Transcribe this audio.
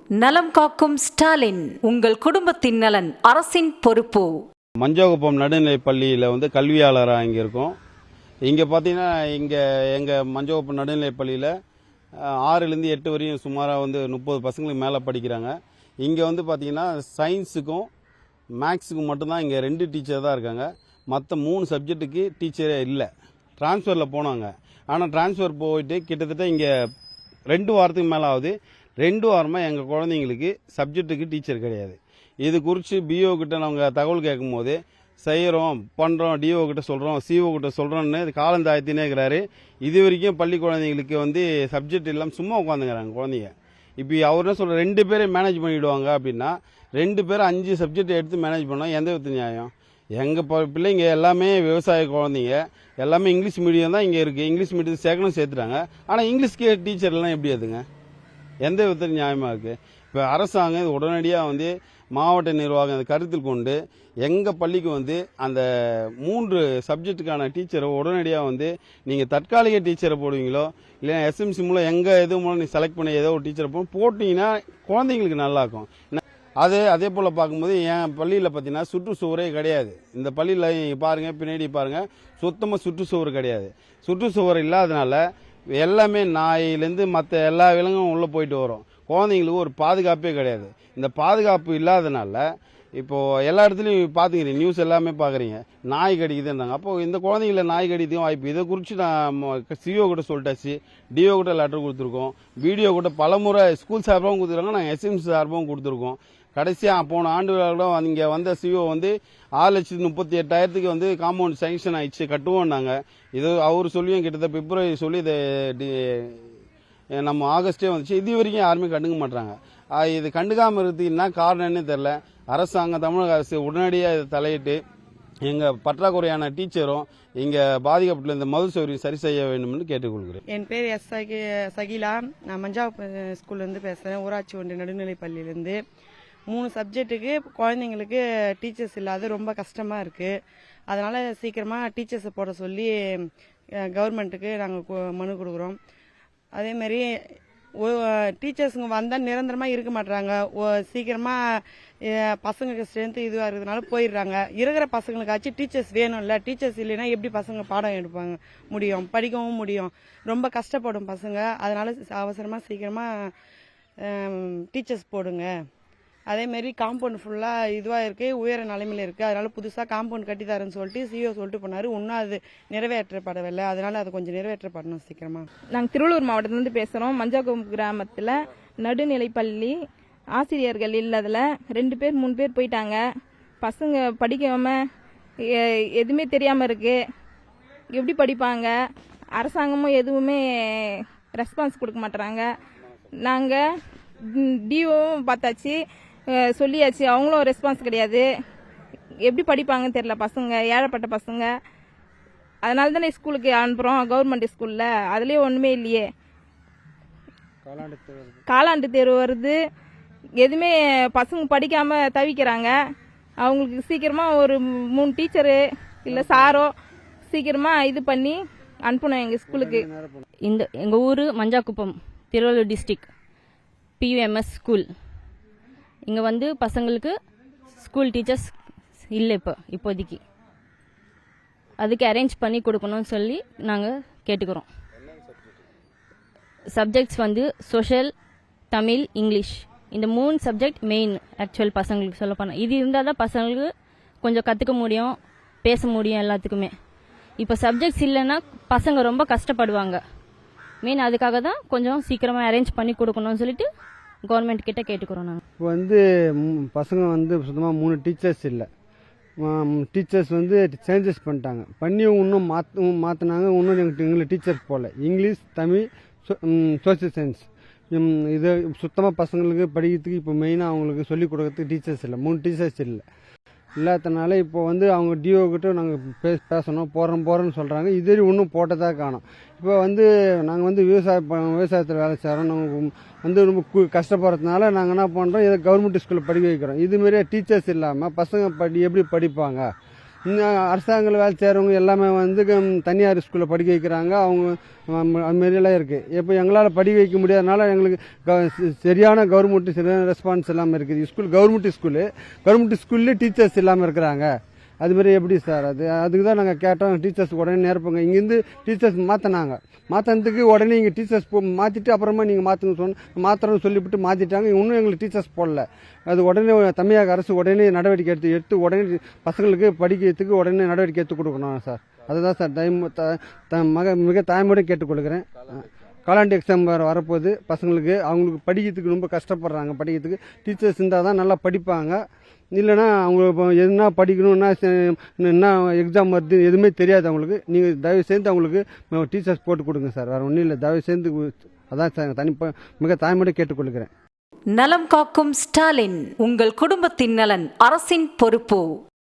நலம் காக்கும் ஸ்டாலின், உங்கள் குடும்பத்தின் நலன் அரசின் பொறுப்பு. மஞ்சோகுப்பம் நடுநிலைப் பள்ளியில் வந்து கல்வியாளராக இங்கே இருக்கோம். இங்கே பார்த்தீங்கன்னா இங்கே எங்கள் மஞ்சோகுப்பம் நடுநிலைப் பள்ளியில் 6லேருந்து 8 வரையும் சுமாராக வந்து 30 பசங்களுக்கு மேலே படிக்கிறாங்க. இங்கே வந்து பார்த்தீங்கன்னா சயின்ஸுக்கும் மேக்ஸுக்கும் மட்டும்தான் இங்கே 2 டீச்சர் தான் இருக்காங்க. மற்ற 3 சப்ஜெக்ட்டுக்கு டீச்சரே இல்லை. ட்ரான்ஸ்ஃபரில் போனாங்க. ஆனால் ட்ரான்ஸ்ஃபர் போயிட்டு கிட்டத்தட்ட இங்கே 2 வாரத்துக்கு மேலே ஆகுது. 2 வாரமாக எங்கள் குழந்தைங்களுக்கு சப்ஜெக்ட்டுக்கு டீச்சர் கிடையாது. இது குறித்து பிஓ கிட்ட நாங்கள் தகவல் கேட்கும் போது செய்கிறோம், பண்ணுறோம், டிஓ கிட்ட சொல்கிறோம், சிஓ கிட்ட சொல்கிறோன்னு காலந்தாயத்தினே இருக்கிறாரு. இது வரைக்கும் பள்ளி குழந்தைங்களுக்கு வந்து சப்ஜெக்ட் இல்லாமல் சும்மா உட்காந்துங்கிறாங்க குழந்தைங்க. இப்போ அவர் என்ன சொல்கிற 2 பேரை மேனேஜ் பண்ணிவிடுவாங்க அப்படின்னா 2 பேர் 5 சப்ஜெக்ட் எடுத்து மேனேஜ் பண்ணால் எந்த வித நியாயம்? எங்கள் பிள்ளைங்க எல்லாமே விவசாய குழந்தைங்க, எல்லாமே இங்கிலீஷ் மீடியம் தான் இங்கே இருக்குது. இங்கிலீஷ் மீடியத்தை சேர்த்துறாங்க. ஆனால் இங்கிலீஷ்க்கு டீச்சர்லாம் எப்படி அதுங்க? எந்த விதத்தில் நியாயமாக இருக்குது? இப்போ அரசாங்கம் இது உடனடியாக வந்து மாவட்ட நிர்வாகம் அதை கருத்தில் கொண்டு எங்கள் பள்ளிக்கு வந்து அந்த 3 சப்ஜெக்டுக்கான டீச்சரை உடனடியாக வந்து நீங்கள் தற்காலிக டீச்சரை போடுவீங்களோ இல்லைன்னா எஸ்எம்சி மூலம் எங்கள் இது மூலம் நீ செலக்ட் பண்ணி ஏதோ ஒரு டீச்சரை போட்டிங்கன்னா குழந்தைங்களுக்கு நல்லாயிருக்கும். அதே போல் பார்க்கும்போது என் பள்ளியில் பார்த்தீங்கன்னா சுற்றுச்சுவரே கிடையாது. இந்த பள்ளியில் பாருங்கள், பின்னாடி பாருங்கள், சுத்தமாக சுற்றுச்சுவர் கிடையாது. சுற்றுச்சுவர் இல்லாதனால எல்லாமே நாயிலேருந்து மற்ற எல்லா விலங்கும் உள்ளே போயிட்டு வரும். குழந்தைங்களுக்கு ஒரு பாதுகாப்பே கிடையாது. இந்த பாதுகாப்பு இல்லாதனால இப்போது எல்லா இடத்துலையும் பார்த்துக்கிறீங்க, நியூஸ் எல்லாமே பார்க்குறீங்க, நாய் கடிக்குதுன்றாங்க. அப்போது இந்த குழந்தைங்கள நாய் கடிக்கும் வாய்ப்பு. இதை குறித்து நான் சிஓ கிட்ட சொல்லிட்டாச்சு, டிஓ கிட்ட லெட்டர் கொடுத்துருக்கோம், பிடிஓ கிட்ட பலமுறை ஸ்கூல் சார்பாகவும் கொடுத்துருக்காங்க, நாங்கள் எஸ்எம்சி சார்பாகவும் கொடுத்துருக்கோம். கடைசியாக போன ஆண்டு கூட இங்கே வந்த சிஓ வந்து 6,38,000 வந்து காம்பவுண்ட் சேங்ஷன் ஆயிடுச்சு, கட்டுவோம்னாங்க. இது அவர் சொல்லியும் கிட்டத்தட்ட பிப்ரவரி சொல்லி இதை நம்ம ஆகஸ்டே வந்துச்சு. இது வரைக்கும் யாருமே கண்டுக்க மாட்டாங்க. இது கண்டுக்காமல் இருக்கிறதுக்கு என்ன காரணம்னு தெரில. அரசாங்கம், தமிழக அரசு உடனடியாக இதை தலையிட்டு எங்கள் பற்றாக்குறையான டீச்சரும் இங்கே பாதிக்கப்பட்டுள்ள இந்த மது சௌகரியம் சரி செய்ய வேண்டும்னு கேட்டுக்கொள்கிறேன். என் பேர் சகிலா. நான் மஞ்சாப் ஸ்கூல்லேருந்து பேசுகிறேன், ஊராட்சி ஒன்றிய நடுநிலைப் பள்ளியிலேருந்து. 3 சப்ஜெக்ட்டுக்கு குழந்தைங்களுக்கு டீச்சர்ஸ் இல்லாத ரொம்ப கஷ்டமாக இருக்குது. அதனால் சீக்கிரமாக டீச்சர்ஸை போட சொல்லி கவர்மெண்ட்டுக்கு நாங்கள் மனு கொடுக்குறோம். அதேமாரி டீச்சர்ஸுங்க வந்தால் நிரந்தரமாக இருக்க மாட்டுறாங்க. சீக்கிரமாக பசங்களுக்கு ஸ்ட்ரென்த்து இதுவாக இருக்கிறதுனால போயிடுறாங்க. இருக்கிற பசங்களுக்காச்சும் டீச்சர்ஸ் வேணும்ல. டீச்சர்ஸ் இல்லைன்னா எப்படி பசங்க பாடம் எடுப்பாங்க முடியும், படிக்கவும் முடியும். ரொம்ப கஷ்டப்படும் பசங்க. அதனால் அவசரமாக சீக்கிரமாக டீச்சர்ஸ் போடுங்க. அதேமாரி காம்பவுண்ட் ஃபுல்லாக இதுவாக இருக்குது, உயர நிலைமையில் இருக்குது. அதனால் புதுசாக காம்பவுண்ட் கட்டித்தாருன்னு சொல்லிட்டு சிஓ சொல்லிட்டு போனார். இன்னும் அது நிறைவேற்றப்படவில்லை. அதனால் அதை கொஞ்சம் நிறைவேற்றப்படணும் சீக்கிரமாக. நாங்கள் திருவள்ளூர் மாவட்டத்திலேருந்து பேசுகிறோம். மஞ்சாகுப்பம் கிராமத்தில் நடுநிலைப்பள்ளி ஆசிரியர்கள் இல்லாததில் 2 பேர் 3 பேர் போயிட்டாங்க. பசங்க படிக்காமல் எதுவுமே தெரியாமல் இருக்குது. எப்படி படிப்பாங்க? அரசாங்கமும் எதுவுமே ரெஸ்பான்ஸ் கொடுக்க மாட்டுறாங்க. நாங்கள் டிஓவும் பார்த்தாச்சு, சொல்லியாச்சு, அவங்களும் ரெஸ்பான்ஸ் கிடையாது. எப்படி படிப்பாங்கன்னு தெரியல பசங்க, ஏழைப்பட்ட பசங்க. அதனால தானே ஸ்கூலுக்கு அனுப்புகிறோம், கவர்மெண்ட் ஸ்கூலில். அதுலேயும் ஒன்றுமே இல்லையே. காலாண்டு தேர்வு வருது, எதுவுமே பசங்க படிக்காமல் தவிக்கிறாங்க. அவங்களுக்கு சீக்கிரமாக ஒரு 3 டீச்சரு இல்லை சாரோ சீக்கிரமாக இது பண்ணி அனுப்பணும் எங்கள் ஸ்கூலுக்கு. எங்கள் ஊர் மஞ்சாகுப்பம், திருவள்ளூர் டிஸ்ட்ரிக்ட், பியூஎம்எஸ் ஸ்கூல். இங்கே வந்து பசங்களுக்கு ஸ்கூல் டீச்சர்ஸ் இல்லை இப்போதைக்கு. அதுக்கு அரேஞ்ச் பண்ணி கொடுக்கணும்னு சொல்லி நாங்கள் கேட்டுக்கிறோம். சப்ஜெக்ட்ஸ் வந்து சோஷியல், தமிழ், இங்கிலீஷ், இந்த 3 சப்ஜெக்ட் மெயின். ஆக்சுவல் பசங்களுக்கு சொல்ல போனால் இது இருந்தால் தான் பசங்களுக்கு கொஞ்சம் கற்றுக்க முடியும், பேச முடியும் எல்லாத்துக்குமே. இப்போ சப்ஜெக்ட்ஸ் இல்லைன்னா பசங்க ரொம்ப கஷ்டப்படுவாங்க. மெயின் அதுக்காக தான் கொஞ்சம் சீக்கிரமாக அரேஞ்ச் பண்ணி கொடுக்கணும்னு சொல்லிட்டு கவர்மெண்ட் கிட்ட கேட்டுக்கிறோம். நாங்கள் இப்போ வந்து பசங்க வந்து சுத்தமாக 3 டீச்சர்ஸ் இல்லை. டீச்சர்ஸ் வந்து சேஞ்சஸ் பண்ணிட்டாங்க. பண்ணி இன்னும் மாற்றினாங்க. இன்னும் எங்களுக்கு டீச்சர்ஸ் போகல. இங்கிலீஷ், தமிழ், சோசியல் சயின்ஸ் இது சுத்தமாக பசங்களுக்கு படிக்கிறதுக்கு இப்போ மெயினாக அவங்களுக்கு சொல்லிக் கொடுக்கறதுக்கு டீச்சர்ஸ் இல்லை. 3 டீச்சர்ஸ் இல்லாதனால இப்போ வந்து அவங்க டிஓ கிட்ட நாங்கள் பேசணும், போகிறோன்னு சொல்கிறாங்க. இது இன்னும் போட்டதாக காணும். இப்போ வந்து நாங்கள் வந்து விவசாயத்தில் வேலை செய்கிறோம். நாங்கள் வந்து ரொம்ப கஷ்டப்படுறதுனால நாங்கள் என்ன பண்ணுறோம், இதை கவர்மெண்ட் ஸ்கூலில் படிக்க வைக்கிறோம். இதுமாரியே டீச்சர்ஸ் இல்லாமல் பசங்க எப்படி படிப்பாங்க? இந்த அரசாங்க வேலை செய்கிறவங்க எல்லாமே வந்து தனியார் ஸ்கூலில் படிக்க வைக்கிறாங்க. அவங்க அதுமாரியெல்லாம் இருக்குது. இப்போ எங்களால் படிக்க வைக்க முடியாதனால எங்களுக்கு சரியான சரியான ரெஸ்பான்ஸ் இல்லாமல் இருக்குது. ஸ்கூல் கவர்மெண்ட் ஸ்கூல்லேயே டீச்சர்ஸ் இல்லாமல் இருக்கிறாங்க. அதுமாரி எப்படி சார் அதுக்கு தான் நாங்கள் கேட்டோம். டீச்சர்ஸ் உடனே நேர்ப்போங்க. இங்கேருந்து டீச்சர்ஸ் மாற்றினதுக்கு உடனே இங்கே டீச்சர்ஸ் மாற்றிட்டு அப்புறமா நீங்கள் மாற்றுறோன்னு சொல்லிவிட்டு மாற்றிட்டாங்க. இன்னும் எங்களுக்கு டீச்சர்ஸ் போடல. அது உடனே தமிழக அரசு உடனே நடவடிக்கை எடுத்து உடனே பசங்களுக்கு படிக்கிறதுக்கு உடனே நடவடிக்கை எடுத்து கொடுக்கணும் சார். அதுதான் சார் மிக தாய்மொழி கேட்டுக்கொள்கிறேன். காலாண்டு எக்ஸாம் வரப்போகுது பசங்களுக்கு. அவங்களுக்கு படிக்கிறதுக்கு ரொம்ப கஷ்டப்படுறாங்க. படிக்கிறதுக்கு டீச்சர்ஸ் இருந்தால் தான் நல்லா படிப்பாங்க. இல்லைன்னா அவங்க என்ன படிக்கணும்னா என்ன எக்ஸாம் வருது எதுவுமே தெரியாது அவங்களுக்கு. நீங்கள் தயவு செய்து அவங்களுக்கு டீச்சர்ஸ் போட்டு கொடுங்க சார். வேறு ஒன்றும் இல்லை. தயவு செய்து அதான் சார் மிக தாய்மொழி கேட்டுக்கொள்கிறேன். நலம் காக்கும் ஸ்டாலின். உங்கள் குடும்பத்தின் நலன் அரசின் பொறுப்பு.